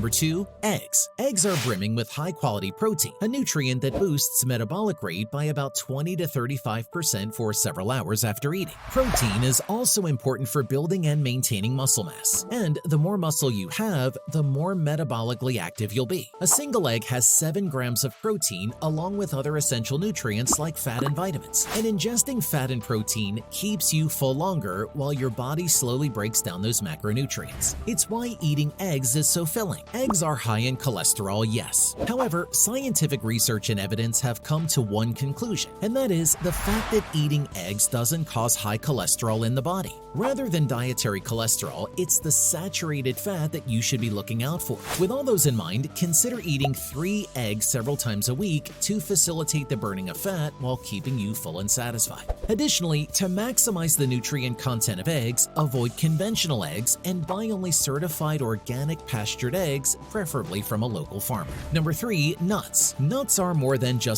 Number 2. Eggs. Eggs are brimming with high-quality protein, a nutrient that boosts metabolic rate by about 20 to 35% for several hours after eating. Protein is also important for building and maintaining muscle mass, and the more muscle you have, the more metabolically active you'll be. A single egg has 7 grams of protein along with other essential nutrients like fat and vitamins, and ingesting fat and protein keeps you full longer while your body slowly breaks down those macronutrients. It's why eating eggs is so filling. Eggs are high in cholesterol, yes. However, scientific research and evidence have come to one conclusion, and that is the fact that eating eggs doesn't cause high cholesterol in the body. Rather than dietary cholesterol, it's the saturated fat that you should be looking out for. With all those in mind, consider eating 3 eggs several times a week to facilitate the burning of fat while keeping you full and satisfied. Additionally, to maximize the nutrient content of eggs, avoid conventional eggs and buy only certified organic pastured eggs, preferably from a local farmer. Number 3. Nuts. Nuts are more than just